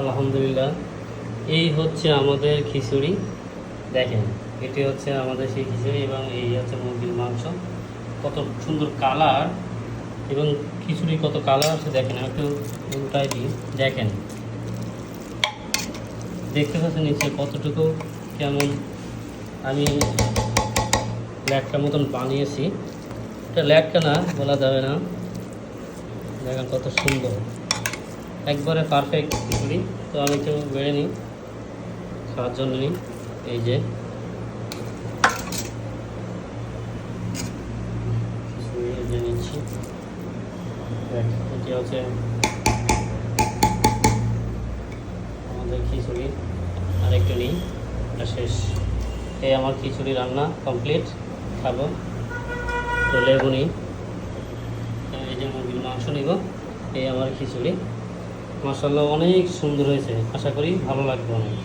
আলহামদুলিল্লাহ, এই হচ্ছে আমাদের খিচুড়ি। দেখেন, এটি হচ্ছে আমাদের সেই খিচুড়ি এবং এই হচ্ছে মুরগির মাংস। কত সুন্দর কালার এবং খিচুড়ি কত কালার আছে দেখেন। আমি একটু উল্টাই দিই, দেখেন, দেখতে পাচ্ছেন নিচে কতটুকু কেমন। আমি ল্যাটকা মতন বানিয়েছি, এটা ল্যাটকা না বলা যাবে না। দেখেন কত সুন্দর, একবারে পারফেক্ট খিচুড়ি। তো আমি একটু বেড়ে নিই খাওয়ার জন্য নিই। এই যে খিচুড়ি ভেজে নিচ্ছি। এটি হচ্ছে আমাদের খিচুড়ি, আরেকটু নিই, এটা শেষ। এই আমার খিচুড়ি রান্না কমপ্লিট, খাবো। তো লেবু নিই, এই যে মুরগির মাংস নিব। এই আমার খিচুড়ি, মাশাআল্লাহ অনেক সুন্দর হয়েছে, আশা করি ভালো লাগবে অনেক।